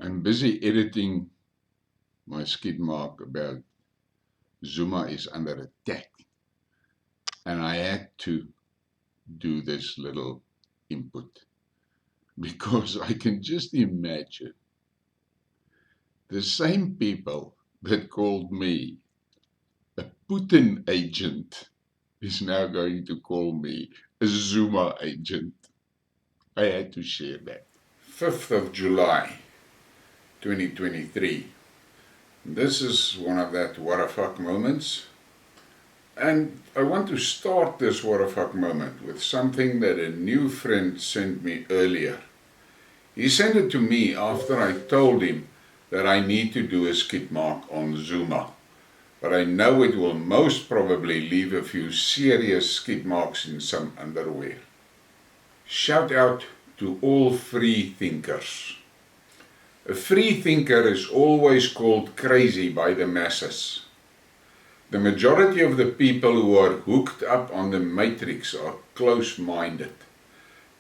I'm busy editing my skidmark about Zuma is under attack, and I had to do this little input because I can just imagine the same people that called me a Putin agent is now going to call me a Zuma agent. I had to share that. 5th of July 2023. This is one of that what the fuck moments. And I want to start this what the fuck moment with something that a new friend sent me earlier. He sent it to me after I told him that I need to do a skid mark on Zuma. But I know it will most probably leave a few serious skid marks in some underwear. Shout out to all free thinkers. A free thinker is always called crazy by the masses. The majority of the people who are hooked up on the matrix are close-minded.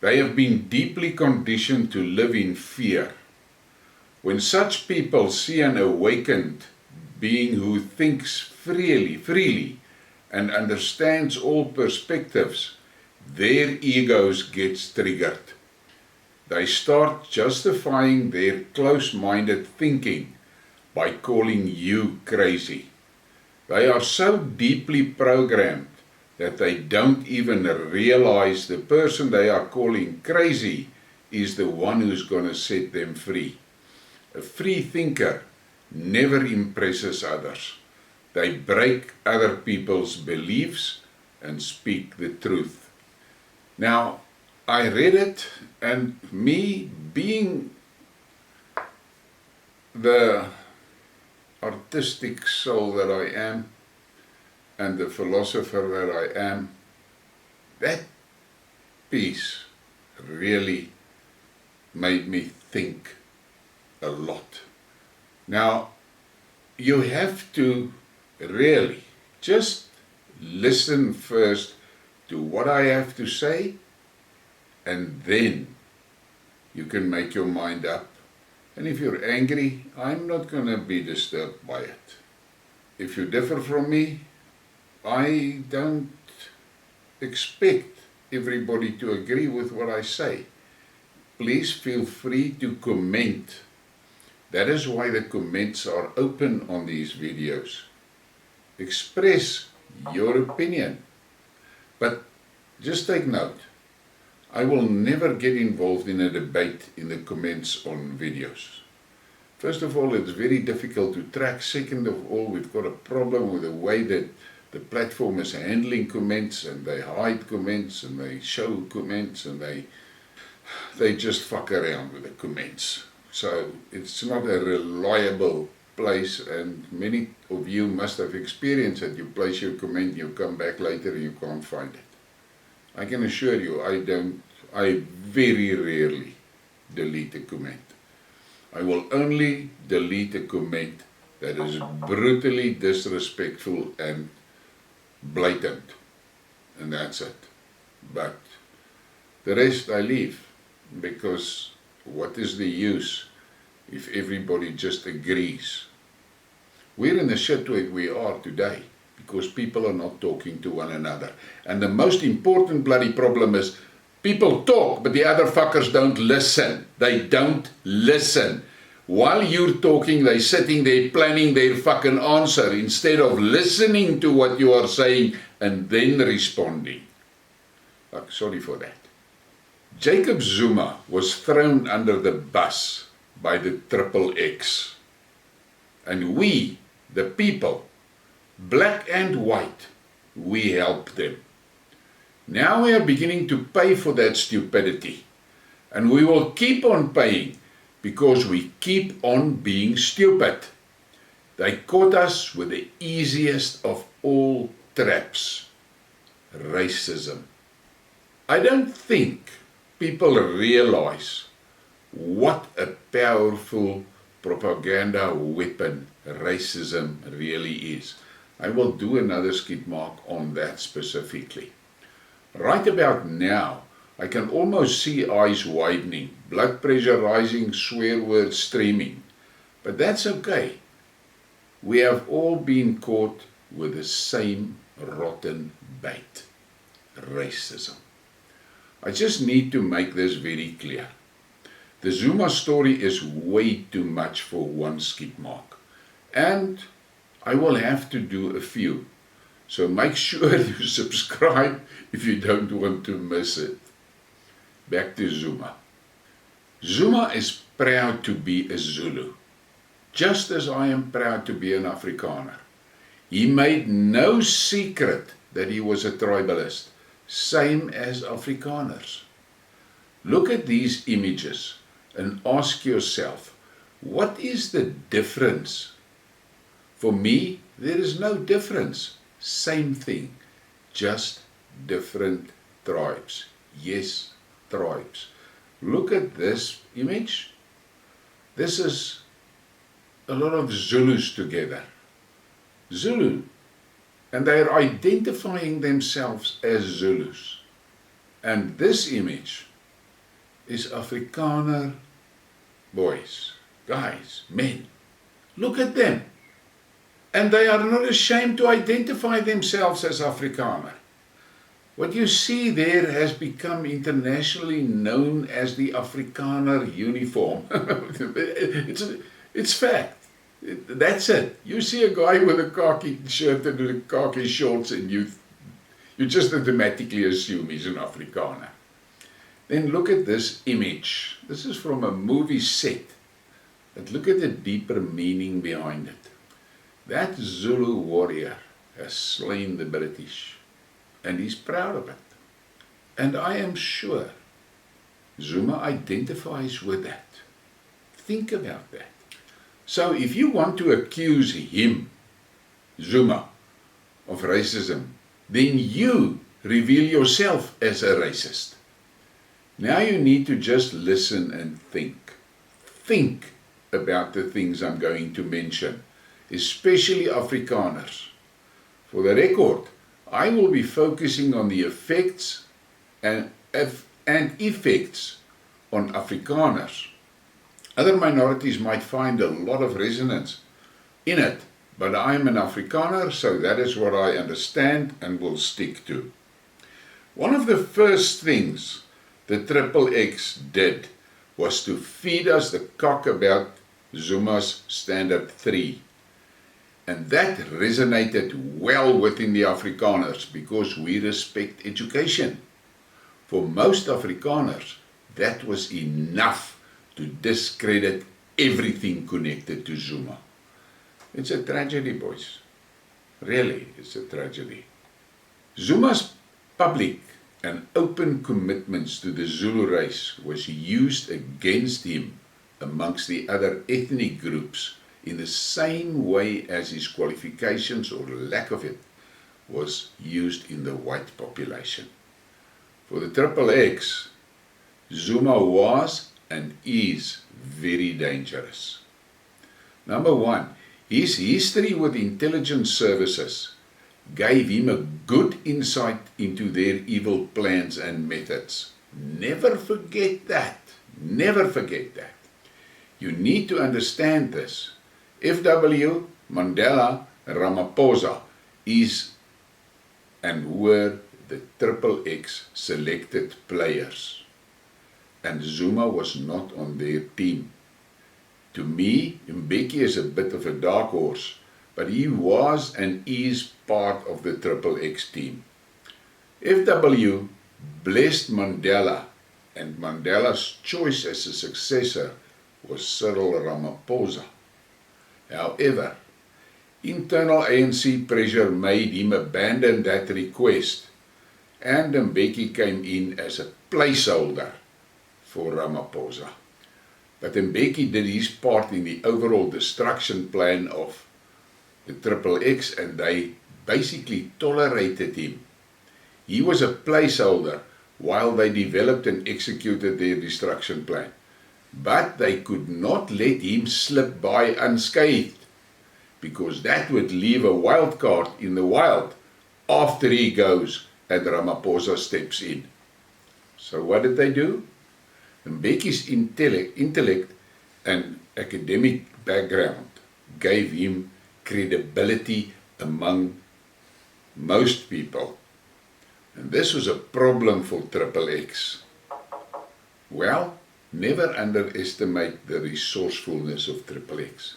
They have been deeply conditioned to live in fear. When such people see an awakened being who thinks freely and understands all perspectives, their egos get triggered. They start justifying their close-minded thinking by calling you crazy. They are so deeply programmed that they don't even realize the person they are calling crazy is the one who's going to set them free. A free thinker never impresses others. They break other people's beliefs and speak the truth. Now, I read it, and me being the artistic soul that I am and the philosopher that I am, that piece really made me think a lot. Now, you have to really just listen first to what I have to say, and then you can make your mind up. And if you're angry, I'm not going to be disturbed by it. If you differ from me, I don't expect everybody to agree with what I say. Please feel free to comment. That is why the comments are open on these videos. Express your opinion. But just take note, I will never get involved in a debate in the comments on videos. First of all, it's very difficult to track. Second of all, we've got a problem with the way that the platform is handling comments, and they hide comments and they show comments and they just fuck around with the comments. So it's not a reliable place, and many of you must have experienced that you place your comment, you come back later and you can't find it. I can assure you, I very rarely delete a comment. I will only delete a comment that is brutally disrespectful and blatant, and that's it. But the rest I leave, because what is the use if everybody just agrees? We're in the shit where we are today because people are not talking to one another. And the most important bloody problem is people talk, but the other fuckers don't listen. They don't listen. While you're talking, they're sitting there planning their fucking answer instead of listening to what you are saying and then responding. Sorry for that. Jacob Zuma was thrown under the bus by the XXX. And we, the people, black and white, we helped them. Now we are beginning to pay for that stupidity. And we will keep on paying because we keep on being stupid. They caught us with the easiest of all traps: racism. I don't think people realize what a powerful propaganda weapon racism really is. I will do another skid mark on that specifically. Right about now, I can almost see eyes widening, blood pressure rising, swear words streaming. But that's okay. We have all been caught with the same rotten bait, racism. I just need to make this very clear. The Zuma story is way too much for one Skidmark, and I will have to do a few. So make sure you subscribe if you don't want to miss it. Back to Zuma. Zuma is proud to be a Zulu, just as I am proud to be an Afrikaner. He made no secret that he was a tribalist, same as Afrikaners. Look at these images and ask yourself, what is the difference? For me, there is no difference. Same thing, just different tribes. Yes, tribes. Look at this image. This is a lot of Zulus together. Zulu. And they are identifying themselves as Zulus. And this image is Afrikaner boys, guys, men. Look at them. And they are not ashamed to identify themselves as Afrikaner. What you see there has become internationally known as the Afrikaner uniform. It's fact. That's it. You see a guy with a khaki shirt and a khaki shorts and you just automatically assume he's an Afrikaner. Then look at this image. This is from a movie set. But look at the deeper meaning behind it. That Zulu warrior has slain the British, and he's proud of it. And I am sure Zuma identifies with that. Think about that. So if you want to accuse him, Zuma, of racism, then you reveal yourself as a racist. Now you need to just listen and think. Think about the things I'm going to mention, especially Afrikaners. For the record, I will be focusing on the effects and effects on Afrikaners. Other minorities might find a lot of resonance in it, but I'm an Afrikaner, so that is what I understand and will stick to. One of the first things the XXX did was to feed us the cock about Zuma's Standard 3. And that resonated well within the Afrikaners because we respect education. For most Afrikaners, that was enough to discredit everything connected to Zuma. It's a tragedy, boys. Really, it's a tragedy. Zuma's public and open commitments to the Zulu race was used against him amongst the other ethnic groups in the same way as his qualifications or lack of it was used in the white population. For the XXX, Zuma was and is very dangerous. Number one, his history with intelligence services gave him a good insight into their evil plans and methods. Never forget that. Never forget that. You need to understand this. FW, Mandela, Ramaphosa is and were the XXX selected players. And Zuma was not on their team. To me, Mbeki is a bit of a dark horse, but he was and is part of the XXX team. FW blessed Mandela, and Mandela's choice as a successor was Cyril Ramaphosa. However, internal ANC pressure made him abandon that request, and Mbeki came in as a placeholder for Ramaphosa. But Mbeki did his part in the overall destruction plan of the XXX, and they basically tolerated him. He was a placeholder while they developed and executed their destruction plan. But they could not let him slip by unscathed, because that would leave a wild card in the wild after he goes and Ramaphosa steps in. So what did they do? Mbeki's intellect and academic background gave him credibility among most people. And this was a problem for XXX. Well, never underestimate the resourcefulness of XXX.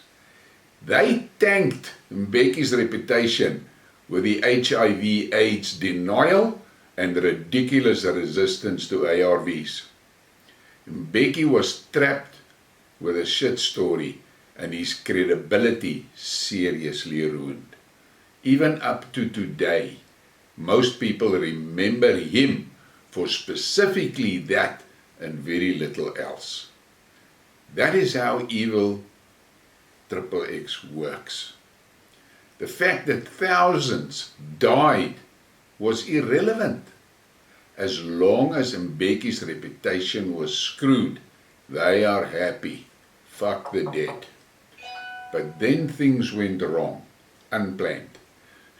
They tanked Mbeki's reputation with the HIV/AIDS denial and ridiculous resistance to ARVs. Mbeki was trapped with a shit story and his credibility seriously ruined. Even up to today, most people remember him for specifically that and very little else. That is how evil XXX works. The fact that thousands died was irrelevant. As long as Mbeki's reputation was screwed, they are happy. Fuck the dead. But then things went wrong, unplanned.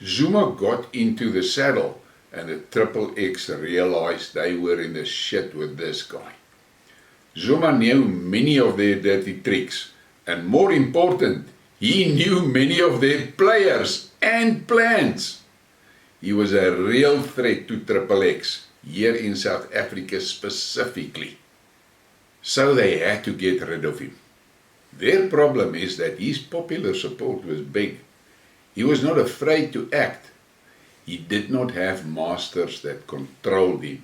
Zuma got into the saddle and the XXX realized they were in the shit with this guy. Zuma knew many of their dirty tricks, and more important, he knew many of their players and plans. He was a real threat to XXX, here in South Africa specifically. So they had to get rid of him. Their problem is that his popular support was big. He was not afraid to act. He did not have masters that controlled him,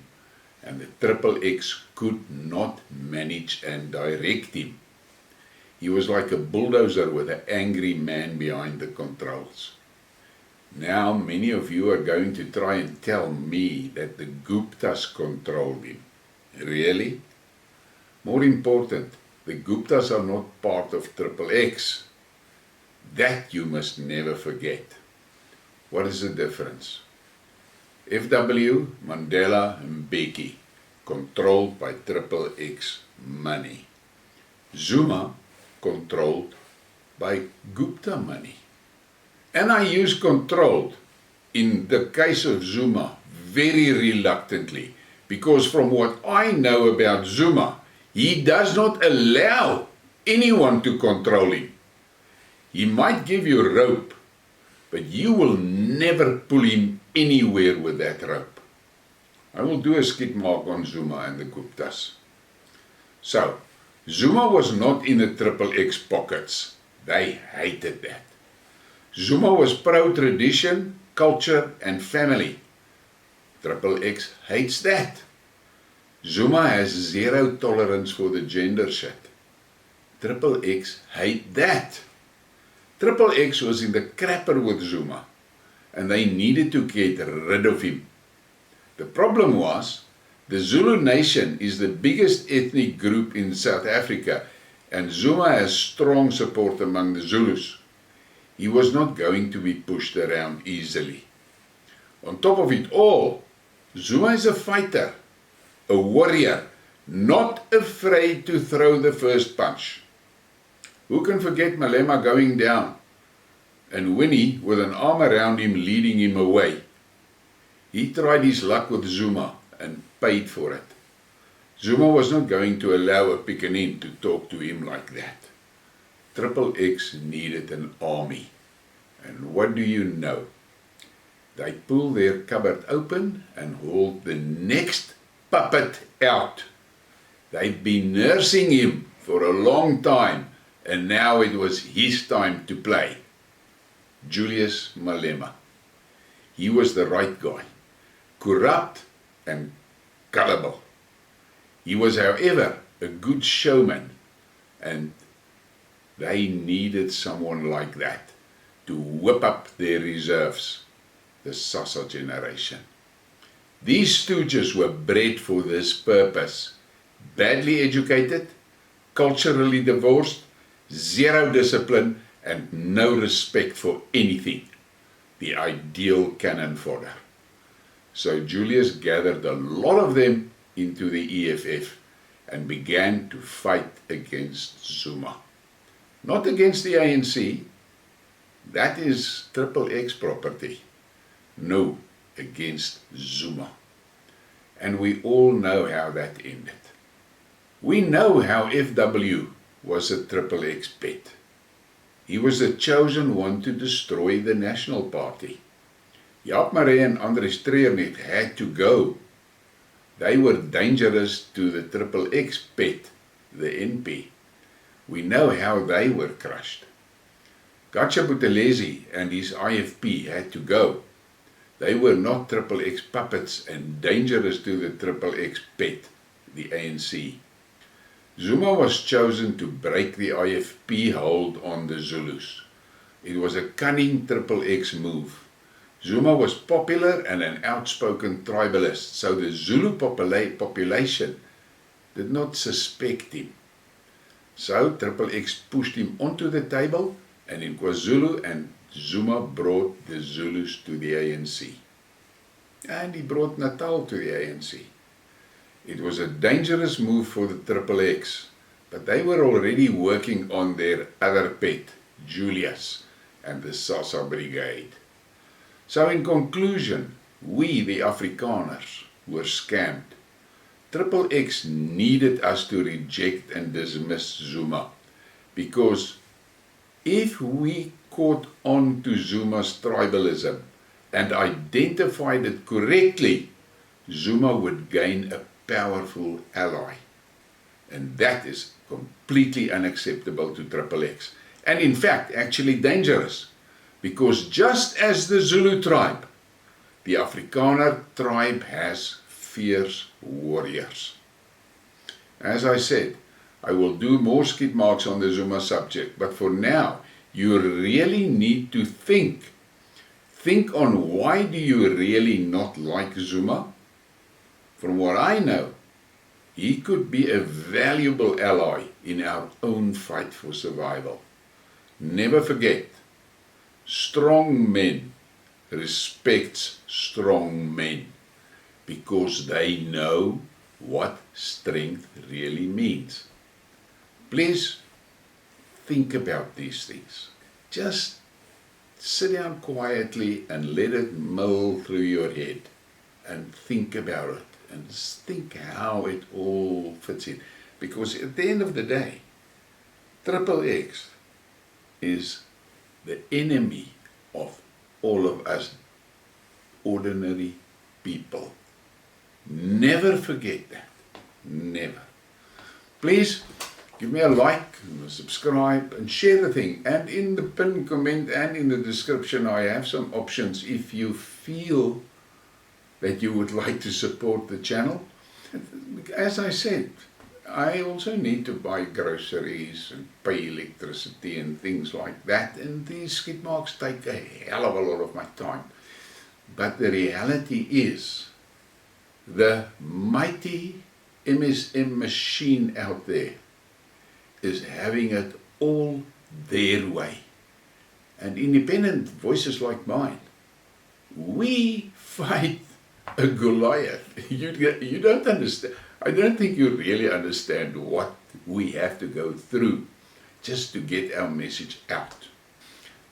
and the XXX could not manage and direct him. He was like a bulldozer with an angry man behind the controls. Now many of you are going to try and tell me that the Guptas controlled him. Really? More important, the Guptas are not part of XXX. That you must never forget. What is the difference? FW, Mandela and Mbeki, controlled by XXX money. Zuma, controlled by Gupta money. And I use controlled in the case of Zuma very reluctantly, because from what I know about Zuma, he does not allow anyone to control him. He might give you a rope, but you will never pull him anywhere with that rope. I will do a skidmark on Zuma and the Guptas. So, Zuma was not in the XXX pockets. They hated that. Zuma was pro-tradition, culture and family. XXX hates that. Zuma has zero tolerance for the gender shit. XXX hate that. XXX was in the crapper with Zuma, and they needed to get rid of him. The problem was, the Zulu nation is the biggest ethnic group in South Africa, and Zuma has strong support among the Zulus. He was not going to be pushed around easily. On top of it all, Zuma is a fighter, a warrior, not afraid to throw the first punch. Who can forget Malema going down and Winnie with an arm around him leading him away? He tried his luck with Zuma and paid for it. Zuma was not going to allow a pickaninny to talk to him like that. XXX needed an army. And what do you know? They pulled their cupboard open and hauled the next puppet out. They'd been nursing him for a long time, and now it was his time to play. Julius Malema. He was the right guy, corrupt and gullible. He was, however, a good showman, and they needed someone like that to whip up their reserves, the Sasa generation. These stooges were bred for this purpose. Badly educated, culturally divorced, zero discipline, and no respect for anything. The ideal cannon fodder. So Julius gathered a lot of them into the EFF and began to fight against Zuma. Not against the ANC, that is XXX property. No, against Zuma. and we all know how that ended. We know how FW was a Triple X pet. He was the chosen one to destroy the National Party. Jaap Marais and Andries Treurnet had to go. They were dangerous to the Triple X pet, the NP. We know how they were crushed. Gatsha Buthelezi and his IFP had to go. They were not Triple X puppets and dangerous to the Triple X pet, the ANC. Zuma was chosen to break the IFP hold on the Zulus. It was a cunning Triple X move. Zuma was popular and an outspoken tribalist, so the Zulu population did not suspect him. So Triple X pushed him onto the table, and in KwaZulu, and Zuma brought the Zulus to the ANC. And he brought Natal to the ANC. It was a dangerous move for the Triple X, but they were already working on their other pet, Julius, and the Sasa Brigade. So in conclusion, we, the Afrikaners, were scammed. Triple X needed us to reject and dismiss Zuma, because if we caught on to Zuma's tribalism and identified it correctly, Zuma would gain a powerful ally. And that is completely unacceptable to Triple X. And in fact, actually dangerous. Because just as the Zulu tribe, the Afrikaner tribe has fierce warriors. As I said, I will do more Skidmarks on the Zuma subject, but for now, you really need to think. Think on why do you really not like Zuma? From what I know, he could be a valuable ally in our own fight for survival. Never forget, strong men respect strong men because they know what strength really means. Please think about these things. Just sit down quietly and let it mull through your head and think about it and think how it all fits in. Because at the end of the day, Triple X is the enemy of all of us ordinary people. Never forget that. Never. Please give me a like, subscribe, and share the thing. And in the pinned comment and in the description, I have some options if you feel that you would like to support the channel. As I said, I also need to buy groceries and pay electricity and things like that, and these Skidmarks take a hell of a lot of my time. But the reality is, the mighty MSM machine out there is having it all their way. And independent voices like mine, we fight a Goliath. You don't understand. I don't think you really understand what we have to go through just to get our message out.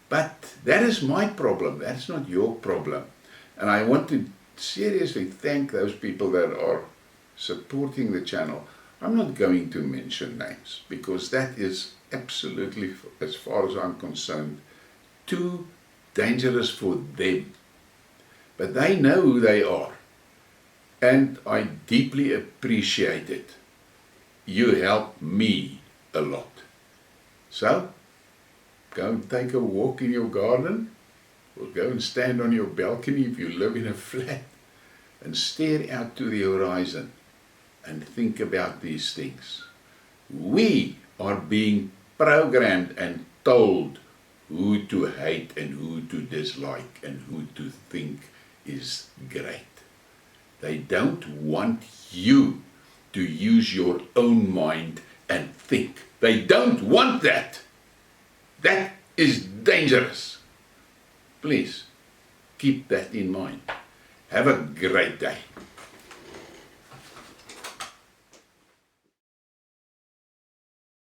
But that is my problem. That's not your problem. And I want to seriously thank those people that are supporting the channel. I'm not going to mention names because that is absolutely, as far as I'm concerned, too dangerous for them. But they know who they are. And I deeply appreciate it. You help me a lot. So, go and take a walk in your garden, or go and stand on your balcony if you live in a flat, and stare out to the horizon and think about these things. We are being programmed and told who to hate and who to dislike and who to think is great. They don't want you to use your own mind and think. They don't want that. That is dangerous. Please keep that in mind. Have a great day.